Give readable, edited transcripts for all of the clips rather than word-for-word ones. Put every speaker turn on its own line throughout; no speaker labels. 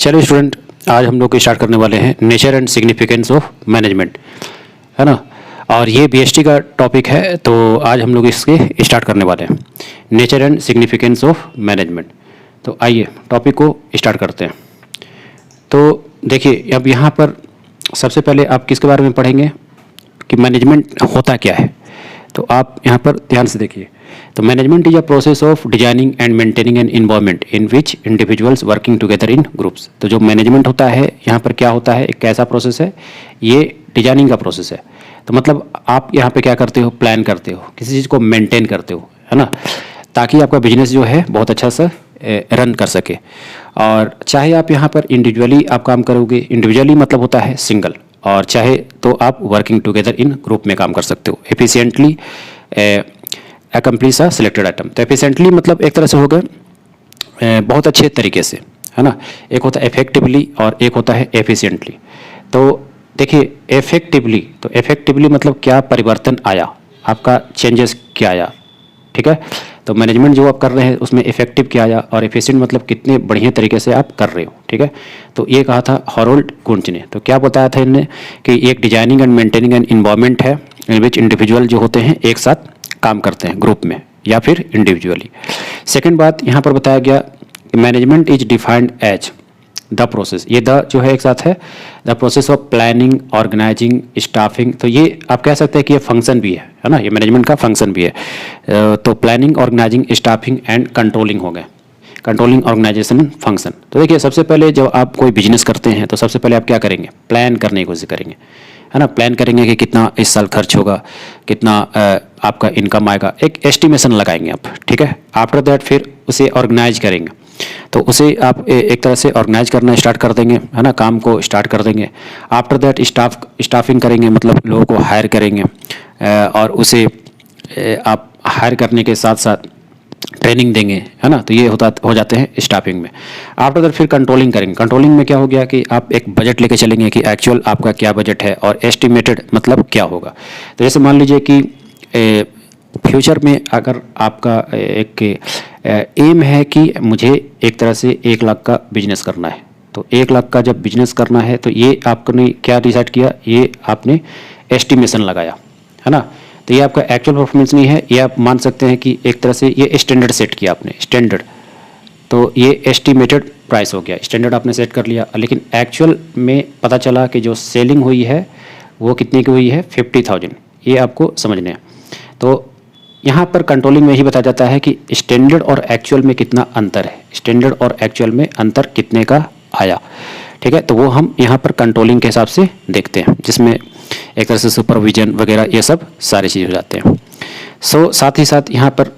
चलिए स्टूडेंट, आज हम लोग स्टार्ट करने वाले हैं nature and significance of management, है ना। और ये बीएसटी का टॉपिक है, तो आज हम लोग इसके स्टार्ट करने वाले हैं nature and significance of management. तो आइए टॉपिक को स्टार्ट करते हैं। तो देखिए, अब यहाँ पर सबसे पहले आप किसके बारे में पढ़ेंगे कि मैनेजमेंट होता क्या है। तो आप यहाँ पर ध्यान से देखिए। तो management is a process of designing and maintaining an environment in which individuals working together in groups. तो जो मैनेजमेंट होता है यहाँ पर क्या होता है, एक कैसा प्रोसेस है, ये डिजाइनिंग का प्रोसेस है। तो मतलब आप यहाँ पे क्या करते हो, प्लान करते हो, किसी चीज़ को मेंटेन करते हो, है ना, ताकि आपका बिजनेस जो है बहुत अच्छा सा रन कर सके। और चाहे आप यहाँ पर इंडिविजुअली आप काम करोगे, इंडिविजुअली मतलब होता है सिंगल, और चाहे तो आप वर्किंग टुगेदर इन ग्रुप में काम कर सकते हो। एफिशिएंटली अकम्प्लिश अ सिलेक्टेड आइटम। तो एफिशिएंटली मतलब एक तरह से हो गए बहुत अच्छे तरीके से, है ना। एक होता है इफेक्टिवली और एक होता है एफिशिएंटली। तो देखिए इफेक्टिवली, तो इफेक्टिवली मतलब क्या परिवर्तन आया, आपका चेंजेस क्या आया, ठीक है। तो मैनेजमेंट जो आप कर रहे हैं उसमें इफेक्टिव क्या आया, और एफिशिएंट मतलब कितने बढ़िया तरीके से आप कर रहे हो, ठीक है। तो ये कहा था हरोल्ड कुंच ने। तो क्या बताया था इनने कि एक designing and maintaining an environment है इन विच इंडिविजुअल जो होते हैं एक साथ काम करते हैं ग्रुप में या फिर इंडिविजुअली। सेकेंड बात यहाँ पर बताया गया कि management is defined as the process. ये द जो है एक साथ है, the process of planning, organizing, staffing. तो ये आप कह सकते हैं कि ये फंक्शन भी है ना, ये मैनेजमेंट का फंक्शन भी है। तो planning, organizing, staffing and controlling हो गए, कंट्रोलिंग, ऑर्गेनाइजेशन, फंक्शन। तो देखिए सबसे पहले जब आप कोई बिजनेस करते हैं तो सबसे पहले आप क्या करेंगे, प्लान करने की कोशिश करेंगे, है ना। प्लान करेंगे कि कितना इस साल खर्च होगा, कितना आपका इनकम आएगा, एक एस्टिमेशन लगाएंगे आप, ठीक है। आफ्टर दैट फिर उसे ऑर्गेनाइज करेंगे। तो उसे आप एक तरह से ऑर्गेनाइज करना स्टार्ट कर देंगे, है ना, काम को स्टार्ट कर देंगे। आफ्टर दैट स्टाफिंग करेंगे, मतलब लोगों को हायर करेंगे, और उसे आप हायर करने के साथ साथ ट्रेनिंग देंगे, है ना। तो ये हो जाते हैं स्टाफिंग में। आफ्टर दैट फिर कंट्रोलिंग करेंगे। कंट्रोलिंग में क्या हो गया कि आप एक बजट लेके चलेंगे कि एक्चुअल आपका क्या बजट है, और एस्टिमेटेड मतलब क्या होगा। तो जैसे मान लीजिए कि फ्यूचर में अगर आपका एक एम है कि मुझे एक तरह से 1 लाख का बिजनेस करना है, तो 1 लाख का जब बिजनेस करना है तो ये आपने क्या डिसाइड किया, ये आपने एस्टिमेशन लगाया, है ना। तो ये आपका एक्चुअल परफॉर्मेंस नहीं है, ये आप मान सकते हैं कि एक तरह से ये स्टैंडर्ड सेट किया आपने, स्टैंडर्ड। तो ये एस्टिमेटेड प्राइस हो गया, स्टैंडर्ड आपने सेट कर लिया, लेकिन एक्चुअल में पता चला कि जो सेलिंग हुई है वो कितने की हुई है, 50,000। ये आपको समझना है। तो यहाँ पर कंट्रोलिंग में ही बताया जाता है कि स्टैंडर्ड और एक्चुअल में कितना अंतर है, स्टैंडर्ड और एक्चुअल में अंतर कितने का आया, ठीक है। तो वो हम यहाँ पर कंट्रोलिंग के हिसाब से देखते हैं, जिसमें एक तरह से सुपरविजन वगैरह ये सब सारी चीज़ हो जाते हैं। सो साथ ही साथ यहाँ पर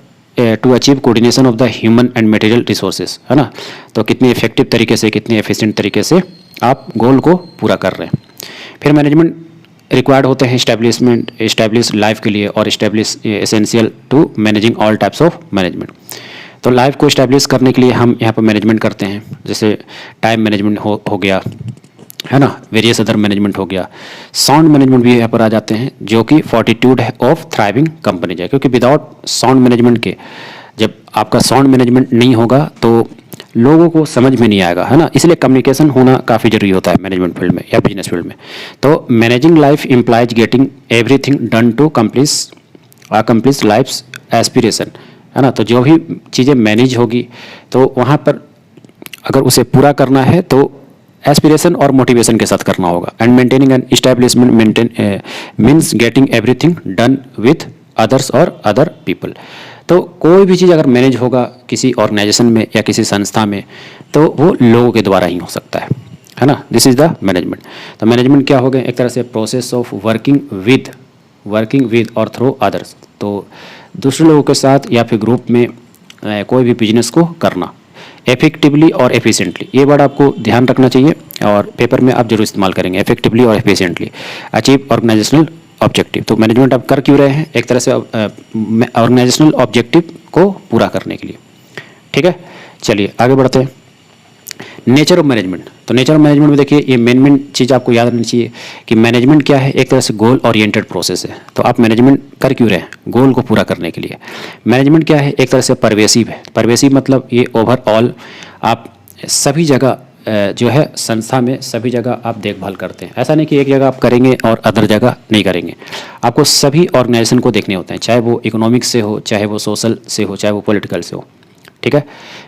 to achieve coordination of the human and material resources, है ना। तो कितने इफेक्टिव तरीके से, कितने एफिशिएंट तरीके से आप गोल को पूरा कर रहे हैं। फिर मैनेजमेंट रिक्वायर्ड होते हैं इस्टेब्लिश लाइफ के लिए, और establish essential to managing all types of management. तो लाइफ को इस्टेब्लिश करने के लिए हम यहाँ पर मैनेजमेंट करते हैं, जैसे टाइम मैनेजमेंट हो गया, है ना, वेरियस अदर मैनेजमेंट हो गया। साउंड मैनेजमेंट भी यहाँ पर आ जाते हैं, जो कि फॉर्टिट्यूड है ऑफ थ्राइविंग कंपनीज है, क्योंकि विदाउट साउंड मैनेजमेंट के, जब आपका साउंड मैनेजमेंट नहीं होगा तो लोगों को समझ में नहीं आएगा, है ना। इसलिए कम्युनिकेशन होना काफ़ी जरूरी होता है मैनेजमेंट फील्ड में या बिजनेस फील्ड में। तो managing life employees getting everything done to accomplish life's aspiration, है ना। तो जो भी चीज़ें मैनेज होगी तो वहाँ पर अगर उसे पूरा करना है तो एस्पिरेशन और मोटिवेशन के साथ करना होगा। And maintaining and establishment means getting everything done with others और अदर पीपल। तो कोई भी चीज़ अगर मैनेज होगा किसी ऑर्गेनाइजेशन में या किसी संस्था में, तो वो लोगों के द्वारा ही हो सकता है ना। This is the management. तो मैनेजमेंट क्या हो गया, एक तरह से प्रोसेस ऑफ वर्किंग विद और थ्रू अदर्स। तो दूसरे लोगों के साथ या फिर ग्रुप में कोई भी बिजनेस को करना इफेक्टिवली और एफिशिएंटली। ये वर्ड आपको ध्यान रखना चाहिए और पेपर में आप जरूर इस्तेमाल करेंगे, इफेक्टिवली और एफिशिएंटली। Achieve organizational objective. तो मैनेजमेंट आप कर क्यों रहे हैं, एक तरह से ऑर्गेनाइजेशनल ऑब्जेक्टिव को पूरा करने के लिए, ठीक है। चलिए आगे बढ़ते हैं। Nature of management. तो नेचर ऑफ मैनेजमेंट में देखिए, ये मेन चीज़ आपको याद रखनी चाहिए कि मैनेजमेंट क्या है, एक तरह से गोल ओरिएंटेड प्रोसेस है। तो आप मैनेजमेंट कर क्यों रहे हैं, गोल को पूरा करने के लिए। मैनेजमेंट क्या है, एक तरह से परवेसिव है। परवेसिव मतलब ये ओवरऑल आप सभी जगह जो है संस्था में सभी जगह आप देखभाल करते हैं। ऐसा नहीं कि एक जगह आप करेंगे और अदर जगह नहीं करेंगे। आपको सभी ऑर्गेनाइजेशन को देखने होते हैं, चाहे वो इकोनॉमिक्स से हो, चाहे वो सोशल से हो, चाहे वो पॉलिटिकल से हो। ठीक है,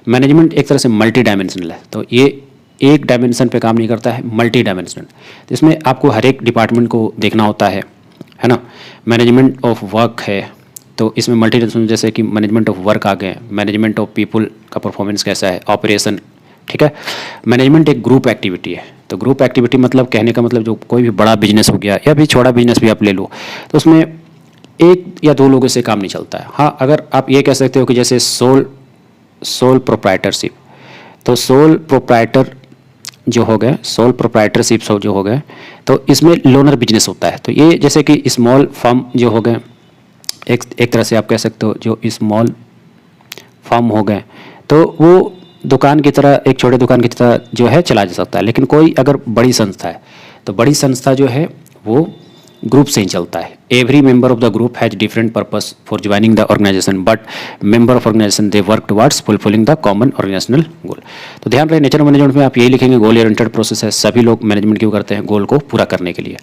मैनेजमेंट एक तरह से मल्टी डायमेंशनल है, तो ये एक डायमेंशन पे काम नहीं करता है, मल्टी डायमेंशनल। तो इसमें आपको हर एक डिपार्टमेंट को देखना होता है ना। मैनेजमेंट ऑफ वर्क है, तो इसमें मल्टी डायमेंशनल, जैसे कि मैनेजमेंट ऑफ वर्क आ गए, मैनेजमेंट ऑफ पीपल का परफॉर्मेंस कैसा है, ऑपरेशन। ठीक है, मैनेजमेंट एक ग्रुप एक्टिविटी है, तो ग्रुप एक्टिविटी मतलब कहने का मतलब जो कोई भी बड़ा बिजनेस हो गया या भी छोटा बिजनेस भी आप ले लो, तो उसमें एक या दो लोगों से काम नहीं चलता है। हाँ, अगर आप ये कह सकते हो कि जैसे सोल प्रोप्राइटरशिप, तो सोल प्रोप्राइटर जो हो गए, सोल प्रोप्राइटरशिप जो हो गए, तो इसमें लोनर बिजनेस होता है। तो ये जैसे कि स्मॉल फर्म जो हो गए, एक तरह से आप कह सकते हो जो स्मॉल फर्म हो गए, तो वो दुकान की तरह, एक छोटे दुकान की तरह जो है चला जा सकता है। लेकिन कोई अगर बड़ी संस्था है, तो बड़ी संस्था जो है वो ग्रुप से ही चलता है। Every member of the group has different purpose for joining the organisation, but member of organisation they work towards fulfilling the common organisational goal. तो ध्यान रहे, नेचर मैनेजमेंट में आप यही लिखेंगे, गोल ओरिएंटेड प्रोसेस है। सभी लोग मैनेजमेंट क्यों करते हैं? गोल को पूरा करने के लिए।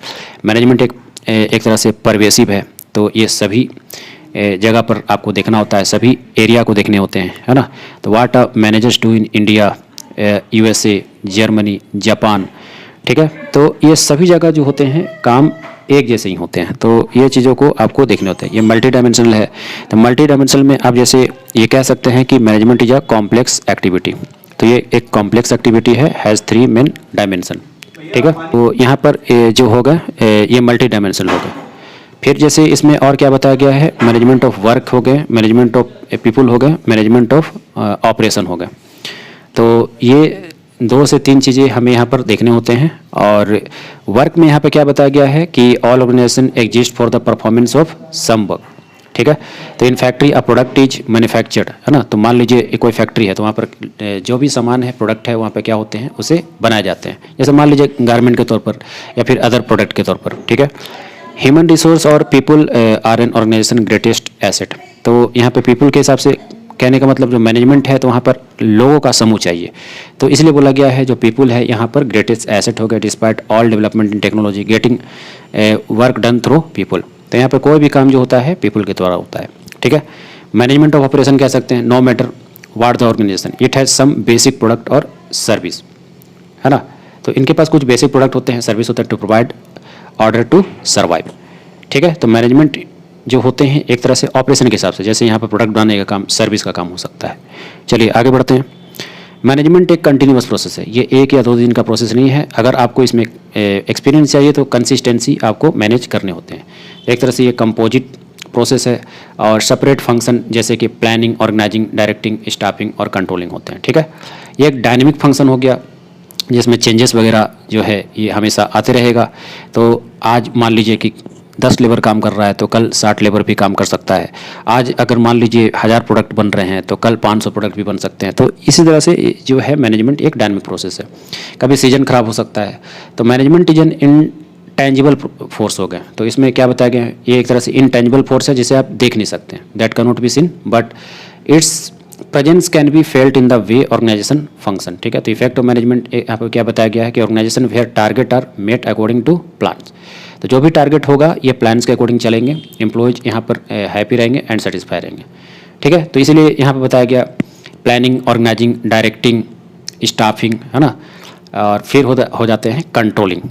मैनेजमेंट एक तरह से परवेसिव है, तो ये सभी जगह पर आपको देखना होता है, सभी एरिया को देखने होते हैं, है ना। तो what are managers do in India, USA, Germany, Japan. ठीक है, तो ये सभी जगह जो होते हैं काम एक जैसे ही होते हैं, तो ये चीज़ों को आपको देखने होते हैं। ये मल्टी डायमेंशनल है, तो मल्टी डायमेंशनल में आप जैसे ये कह सकते हैं कि management is a complex activity. तो ये एक कॉम्प्लेक्स एक्टिविटी है, हैज़ 3 मेन डायमेंशन। ठीक है, तो यहाँ पर जो होगा ये मल्टी डायमेंशनल होगा। फिर जैसे इसमें और क्या बताया गया है, मैनेजमेंट ऑफ वर्क हो गए, मैनेजमेंट ऑफ पीपल हो गए, मैनेजमेंट ऑफ ऑपरेशन हो गए। तो ये 2 से 3 चीज़ें हमें यहाँ पर देखने होते हैं। और वर्क में यहाँ पे क्या बताया गया है कि all organisation exist for the performance of some work. ठीक है, तो in factory a product is manufactured, है ना। तो मान लीजिए कोई फैक्ट्री है, तो वहाँ पर जो भी सामान है, प्रोडक्ट है, वहाँ पे क्या होते हैं, उसे बनाए जाते हैं। जैसे मान लीजिए गारमेंट के तौर पर या फिर अदर प्रोडक्ट के तौर पर। ठीक है, ह्यूमन रिसोर्स और people are an organization greatest asset. तो यहाँ पे पीपल के हिसाब से कहने का मतलब जो मैनेजमेंट है, तो वहाँ पर लोगों का समूह चाहिए, तो इसलिए बोला गया है जो पीपल है यहाँ पर ग्रेटेस्ट एसेट हो गया। Despite all development in technology getting work done through people. तो यहाँ पर कोई भी काम जो होता है पीपल के द्वारा होता है। ठीक है, मैनेजमेंट ऑफ ऑपरेशन कह सकते हैं, no matter what the organization it has some basic product और सर्विस, है ना। तो इनके पास कुछ बेसिक प्रोडक्ट होते हैं, सर्विस होता है, to provide order to survive. ठीक है, तो मैनेजमेंट जो होते हैं एक तरह से ऑपरेशन के हिसाब से, जैसे यहाँ पर प्रोडक्ट बनाने का काम, सर्विस का काम हो सकता है। चलिए आगे बढ़ते हैं। मैनेजमेंट एक कंटिन्यूअस प्रोसेस है, ये 1 या 2 दिन का प्रोसेस नहीं है। अगर आपको इसमें एक्सपीरियंस चाहिए तो कंसिस्टेंसी आपको मैनेज करने होते हैं। एक तरह से ये कंपोजिट प्रोसेस है, और सेपरेट फंक्शन जैसे कि प्लानिंग, ऑर्गेनाइजिंग, डायरेक्टिंग, स्टाफिंग और कंट्रोलिंग होते हैं। ठीक है, ये एक डायनेमिक फंक्शन हो गया, जिसमें चेंजेस वगैरह जो है ये हमेशा आते रहेगा। तो आज मान लीजिए कि 10 लेबर काम कर रहा है, तो कल 60 लेबर भी काम कर सकता है। आज अगर मान लीजिए 1000 प्रोडक्ट बन रहे हैं, तो कल 500 प्रोडक्ट भी बन सकते हैं। तो इसी तरह से जो है मैनेजमेंट एक डायनेमिक प्रोसेस है। कभी सीजन खराब हो सकता है, तो management is an intangible force हो गया। तो इसमें क्या बताया गया है, ये एक तरह से इनटेंजिबल फोर्स है जिसे आप देख नहीं सकते, that can not be seen but its presence can be felt in the way organization function. ठीक है, तो इफेक्ट ऑफ मैनेजमेंट यहाँ पर क्या बताया गया है कि organization where target are met according to plans. तो जो भी टारगेट होगा ये प्लान्स के अकॉर्डिंग चलेंगे, एम्प्लॉयज यहाँ पर हैप्पी रहेंगे एंड सेटिस्फाई रहेंगे। ठीक है, तो इसीलिए यहाँ पर बताया गया प्लानिंग, ऑर्गेनाइजिंग, डायरेक्टिंग, स्टाफिंग, है ना, और फिर हो जाते हैं कंट्रोलिंग।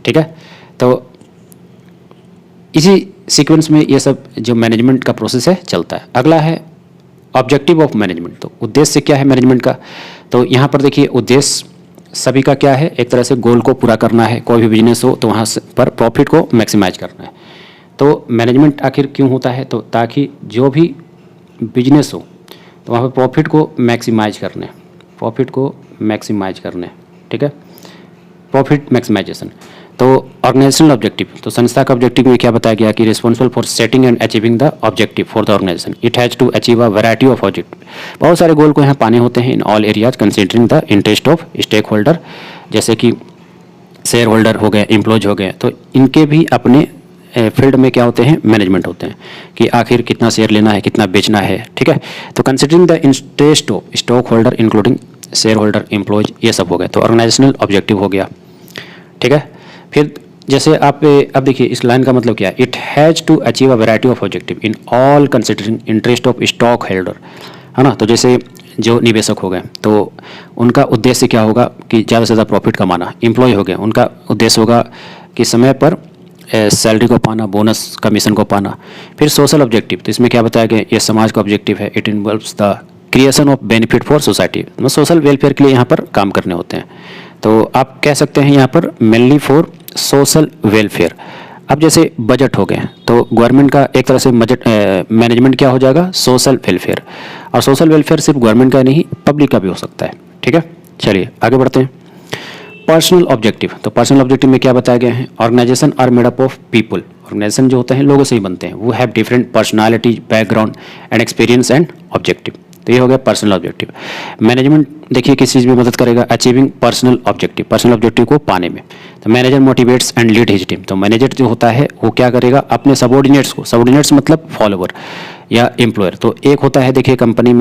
ठीक है, तो इसी सीक्वेंस में ये सब जो मैनेजमेंट का प्रोसेस है चलता है। अगला है ऑब्जेक्टिव ऑफ मैनेजमेंट। तो उद्देश्य क्या है मैनेजमेंट का? तो यहाँ पर देखिए उद्देश्य सभी का क्या है, एक तरह से गोल को पूरा करना है। कोई भी बिजनेस हो तो वहाँ पर प्रॉफिट को मैक्सिमाइज करना है। तो मैनेजमेंट आखिर क्यों होता है? तो ताकि जो भी बिजनेस हो तो वहाँ पर प्रॉफिट को मैक्सिमाइज करने, ठीक है, प्रॉफिट मैक्सिमाइजेशन। तो ऑर्गेनाइजेशनल ऑब्जेक्टिव, तो संस्था का ऑब्जेक्टिव में क्या बताया गया कि responsible for setting and achieving the objective for the organization, it has to achieve a variety of objective. बहुत सारे गोल को यहाँ पाने होते हैं in all areas considering the interest of stake holder, जैसे कि शेयर होल्डर हो गए, एम्प्लॉयज हो गए, तो इनके भी अपने फील्ड में क्या होते हैं, मैनेजमेंट होते हैं कि आखिर कितना शेयर लेना है, कितना बेचना है। ठीक है, तो considering the interest of stock holder including share holder, employees, ये सब हो गए। तो ऑर्गेनाइजेशनल ऑब्जेक्टिव हो गया, ठीक है। फिर जैसे आप अब देखिए इस लाइन का मतलब क्या है, it has to achieve a variety of objective in all considering interest of stock holder, है ना। तो जैसे जो निवेशक हो गए तो उनका उद्देश्य क्या होगा कि ज़्यादा से ज़्यादा प्रॉफिट कमाना। एम्प्लॉय हो गए, उनका उद्देश्य होगा कि समय पर सैलरी को पाना, बोनस कमीशन को पाना। फिर सोशल ऑब्जेक्टिव, तो इसमें क्या बताया गया, ये समाज का ऑब्जेक्टिव है। It involves the creation of benefit for society, मतलब सोशल वेलफेयर के लिए यहाँ पर काम करने होते हैं। तो आप कह सकते हैं यहाँ पर मेनली फॉर सोशल वेलफेयर। अब जैसे बजट हो गए तो गवर्नमेंट का एक तरह से बजट मैनेजमेंट क्या हो जाएगा, सोशल वेलफेयर। और सोशल वेलफेयर सिर्फ गवर्नमेंट का नहीं, पब्लिक का भी हो सकता है, ठीक है। चलिए आगे बढ़ते हैं। पर्सनल ऑब्जेक्टिव, तो पर्सनल ऑब्जेक्टिव में क्या बताया गया है, organization are made up of people. Organization जो होते हैं लोगों से ही बनते हैं। वो have different personality, background and experience and objective. तो ये हो गया पर्सनल ऑब्जेक्टिव। मैनेजमेंट देखिए किस चीज़ में मदद करेगा, achieving personal objective, personal objective को पाने में। तो manager motivates and lead his team, तो मैनेजर जो होता है वो क्या करेगा, अपने सबॉर्डिनेट्स को, सबॉर्डिनेट्स मतलब फॉलोवर या एम्प्लॉयर। तो एक होता है देखिए कंपनी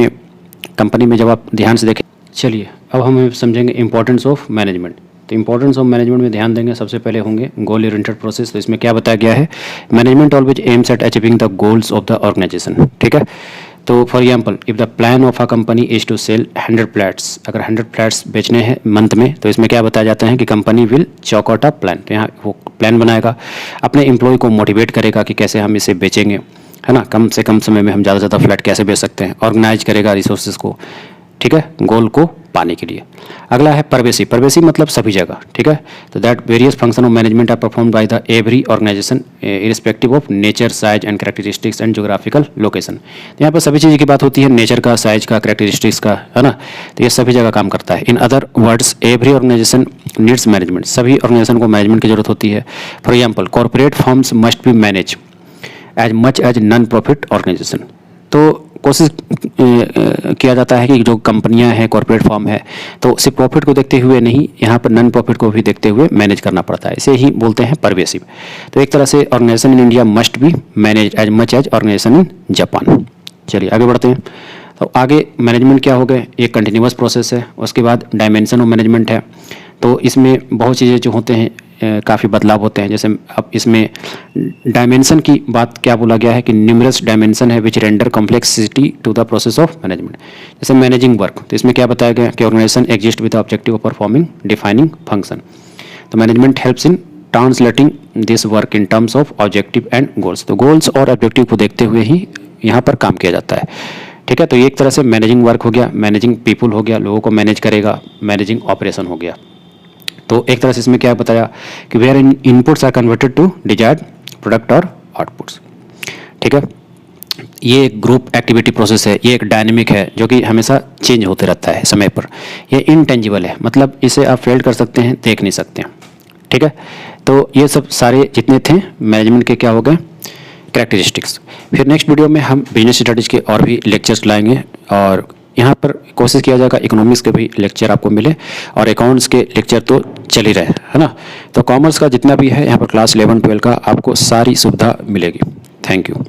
में जब आप ध्यान से देखें, चलिए अब हम समझेंगे इंपॉर्टेंस ऑफ मैनेजमेंट। तो इंपॉर्टेंस ऑफ मैनेजमेंट में ध्यान देंगे, सबसे पहले होंगे गोल ओरिएंटेड प्रोसेस। तो इसमें क्या बताया गया है, management always aims at achieving the goals of the organization, ठीक है। तो for example if the plan of a company is to sell 100 flats, अगर 100 फ्लैट्स बेचने हैं मंथ में, तो इसमें क्या बताया जाता है कि company will chalk out a plan. तो यहाँ वो प्लान बनाएगा, अपने एम्प्लॉय को मोटिवेट करेगा कि कैसे हम इसे बेचेंगे, है ना, कम से कम समय में हम ज़्यादा से ज़्यादा फ्लैट कैसे बेच सकते हैं। ऑर्गेनाइज करेगा रिसोर्सेज को, ठीक है, गोल को पाने के लिए। अगला है परवेसिव, परवेसिव मतलब सभी जगह, ठीक है। तो that various function of management are performed by the every organization irrespective of nature, size and characteristics and geographical location. तो यहाँ पर सभी चीज़ की बात होती है, नेचर का, साइज का, कैरेक्टरिस्टिक्स का, है ना। तो ये सभी जगह काम करता है। In other words every organization needs management, सभी ऑर्गेनाइजेशन को मैनेजमेंट की जरूरत होती है। For example corporate firms must be manage as much as non profit organization. तो कोशिश किया जाता है कि जो कंपनियां हैं, कॉर्पोरेट फर्म है, तो सिर्फ प्रॉफिट को देखते हुए नहीं, यहाँ पर नॉन प्रॉफिट को भी देखते हुए मैनेज करना पड़ता है। इसे ही बोलते हैं परवेसिव। तो एक तरह से organization in India must be manage as much as organization in Japan. चलिए आगे बढ़ते हैं। तो आगे मैनेजमेंट क्या हो गए, एक कंटिन्यूअस प्रोसेस है। उसके बाद डायमेंशन ऑफ मैनेजमेंट है। तो इसमें बहुत चीज़ें जो होते हैं काफ़ी बदलाव होते हैं। जैसे अब इसमें डायमेंशन की बात क्या बोला गया है कि न्यूमरस डायमेंशन है which render complexity to the process of management. जैसे मैनेजिंग वर्क, तो इसमें क्या बताया गया कि organisation exist with the objective of performing defining function. तो management helps in translating this work in terms of objective and goals. तो goals और ऑब्जेक्टिव को देखते हुए ही यहाँ पर काम किया जाता है, ठीक है। तो ये एक तरह से मैनेजिंग वर्क हो गया, मैनेजिंग पीपुल हो गया, लोगों को मैनेज करेगा, मैनेजिंग ऑपरेशन हो गया। तो एक तरह से इसमें क्या बताया कि where inputs are converted to desired product और आउटपुट्स, ठीक है। ये एक ग्रुप एक्टिविटी प्रोसेस है, ये एक डायनेमिक है जो कि हमेशा चेंज होते रहता है समय पर। ये इनटेंजिबल है, मतलब इसे आप फील कर सकते हैं, देख नहीं सकते हैं, ठीक है। तो ये सब सारे जितने थे मैनेजमेंट के क्या हो गए, कैरेक्टरिस्टिक्स। फिर नेक्स्ट वीडियो में हम बिजनेस स्टडीज़ के और भी लेक्चर्स लाएंगे, और यहाँ पर कोशिश किया जाएगा इकोनॉमिक्स के भी लेक्चर आपको मिले, और अकाउंट्स के लेक्चर तो चल ही रहे, है ना। तो कॉमर्स का जितना भी है यहाँ पर क्लास 11-12 का आपको सारी सुविधा मिलेगी। Thank you.